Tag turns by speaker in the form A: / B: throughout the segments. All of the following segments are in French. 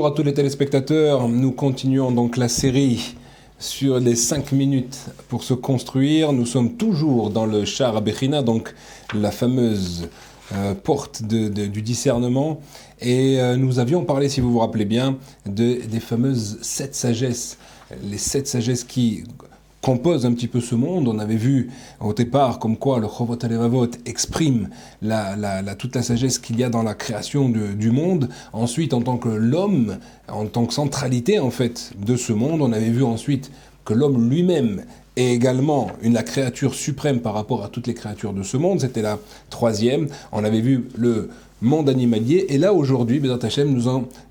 A: Bonjour à tous les téléspectateurs, nous continuons donc la série sur les 5 minutes pour se construire. Nous sommes toujours dans le Sha'ar HaBechina, donc la fameuse porte du discernement. Et nous avions parlé, si vous vous rappelez bien, des fameuses 7 sagesses. Les 7 sagesses qui compose un petit peu ce monde. On avait vu au départ comme quoi le Chovot HaLevavot exprime toute la sagesse qu'il y a dans la création du monde. Ensuite, en tant que l'homme, en tant que centralité en fait de ce monde, on avait vu ensuite que l'homme lui-même est également la créature suprême par rapport à toutes les créatures de ce monde. C'était la 3e. On avait vu le monde animalier. Et là, aujourd'hui, Bezat Hashem,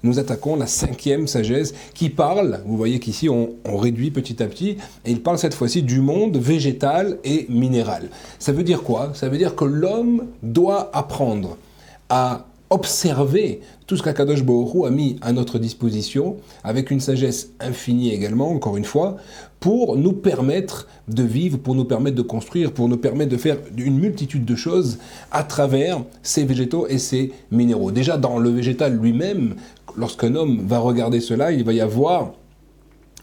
A: nous attaquons la 5e sagesse qui parle, vous voyez qu'ici, on réduit petit à petit, et il parle cette fois-ci du monde végétal et minéral. Ça veut dire quoi? Ça veut dire que l'homme doit apprendre à observer tout ce qu'Akadosh Baruch Hu a mis à notre disposition, avec une sagesse infinie également, encore une fois, pour nous permettre de vivre, pour nous permettre de construire, pour nous permettre de faire une multitude de choses à travers ces végétaux et ces minéraux. Déjà, dans le végétal lui-même, lorsqu'un homme va regarder cela, il va y avoir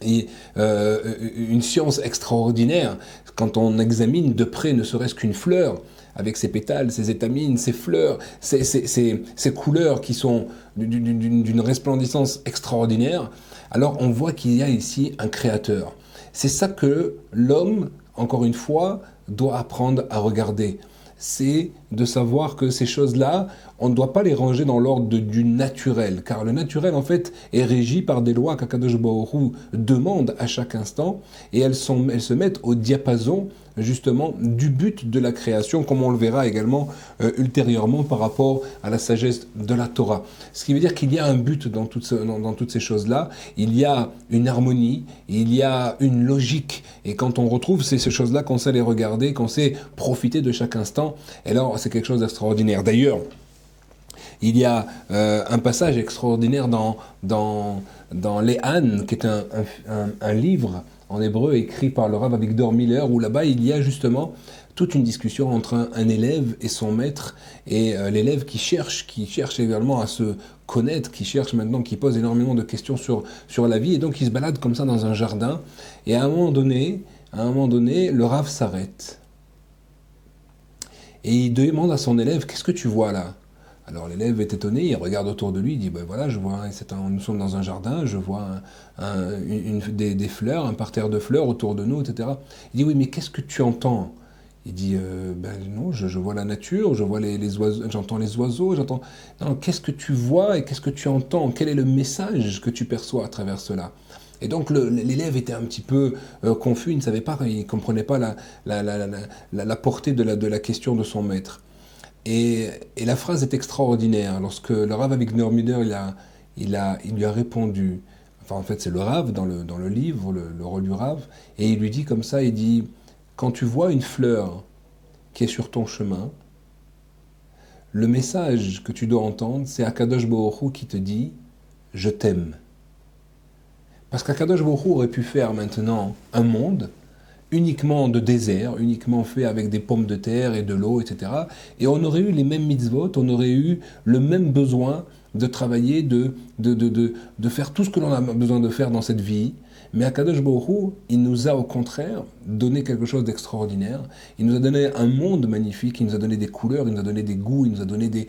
A: une science extraordinaire quand on examine de près ne serait-ce qu'une fleur, avec ses pétales, ses étamines, ses fleurs, ses couleurs qui sont d'une resplendissance extraordinaire, alors on voit qu'il y a ici un créateur. C'est ça que l'homme, encore une fois, doit apprendre à regarder. C'est de savoir que ces choses-là, on ne doit pas les ranger dans l'ordre du naturel, car le naturel, en fait, est régi par des lois qu'Akadosh Baruch Hu demande à chaque instant, et elles se mettent au diapason, justement, du but de la création, comme on le verra également ultérieurement par rapport à la sagesse de la Torah. Ce qui veut dire qu'il y a un but dans toutes ces choses-là, il y a une harmonie, il y a une logique, et quand on retrouve ces choses-là, qu'on sait les regarder, qu'on sait profiter de chaque instant, et alors c'est quelque chose d'extraordinaire. D'ailleurs, il y a un passage extraordinaire dans Les Ânes, qui est un livre en hébreu écrit par le Rav Avigdor Miller, où là-bas il y a justement toute une discussion entre un élève et son maître, et l'élève qui cherche également à se connaître, qui pose énormément de questions sur la vie, et donc il se balade comme ça dans un jardin, et à un moment donné, le Rav s'arrête. Et il demande à son élève, qu'est-ce que tu vois là? Alors l'élève est étonné, il regarde autour de lui, il dit, ben voilà, je vois, nous sommes dans un jardin, je vois des fleurs, un parterre de fleurs autour de nous, etc. Il dit, oui, mais qu'est-ce que tu entends? Il dit, ben non, je vois la nature, je vois les oiseaux, j'entends les oiseaux, j'entends... Non, qu'est-ce que tu vois et qu'est-ce que tu entends? Quel est le message que tu perçois à travers cela? Et donc l'élève était un petit peu confus, il ne savait pas, il ne comprenait pas la portée de la question de son maître. Et la phrase est extraordinaire. Lorsque le Rav Avigdor Miller il lui a répondu, enfin en fait c'est le Rav dans le livre, le rôle du Rav, et il lui dit comme ça, il dit, quand tu vois une fleur qui est sur ton chemin, le message que tu dois entendre, c'est Akadosh Baruch Hu qui te dit « Je t'aime ». Parce qu'Akadosh Baruch Hu aurait pu faire maintenant un monde uniquement de désert, uniquement fait avec des pommes de terre et de l'eau, etc. Et on aurait eu les mêmes mitzvot, on aurait eu le même besoin de travailler, de faire tout ce que l'on a besoin de faire dans cette vie. Mais Akadosh Baruch Hu, il nous a au contraire donné quelque chose d'extraordinaire. Il nous a donné un monde magnifique, il nous a donné des couleurs, il nous a donné des goûts, il nous a donné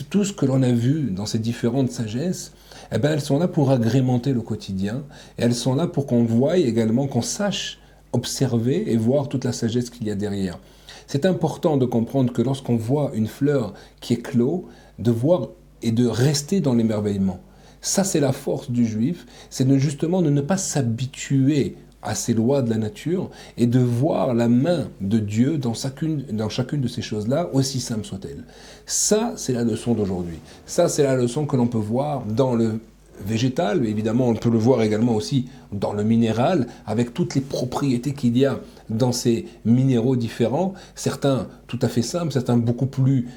A: tout ce que l'on a vu dans ces différentes sagesses. Eh bien, elles sont là pour agrémenter le quotidien, et elles sont là pour qu'on voie également, qu'on sache observer et voir toute la sagesse qu'il y a derrière. C'est important de comprendre que lorsqu'on voit une fleur qui éclot, de voir et de rester dans l'émerveillement. Ça, c'est la force du juif, c'est justement de ne pas s'habituer à ces lois de la nature et de voir la main de Dieu dans chacune de ces choses-là, aussi simple soit-elle. Ça, c'est la leçon d'aujourd'hui. Ça, c'est la leçon que l'on peut voir dans le végétal, évidemment on peut le voir également aussi dans le minéral, avec toutes les propriétés qu'il y a dans ces minéraux différents, certains tout à fait simples, certains beaucoup plus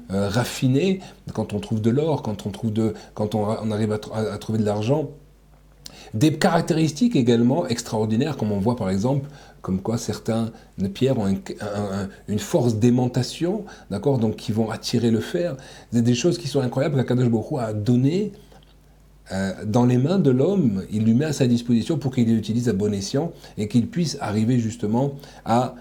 A: raffinés, quand on trouve de l'or, quand on arrive à trouver de l'argent. Des caractéristiques également extraordinaires, comme on voit par exemple, comme quoi certaines pierres ont une force d'aimantation, d'accord, donc qui vont attirer le fer. Des choses qui sont incroyables qu'Akadosh Baruch Hu a donné dans les mains de l'homme, il lui met à sa disposition pour qu'il les utilise à bon escient et qu'il puisse arriver justement à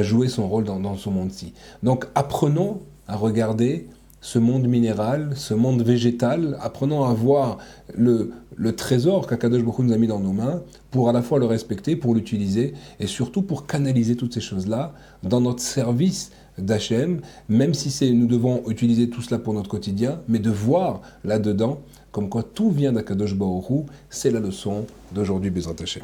A: jouer son rôle dans ce monde-ci. Donc apprenons à regarder ce monde minéral, ce monde végétal, apprenons à voir le trésor qu'Akadosh Baruch Hu nous a mis dans nos mains pour à la fois le respecter, pour l'utiliser et surtout pour canaliser toutes ces choses-là dans notre service d'Hachem, même si nous devons utiliser tout cela pour notre quotidien, mais de voir là-dedans comme quoi tout vient d'Akadosh Baruch Hu, c'est la leçon d'aujourd'hui, Bezrat Hashem.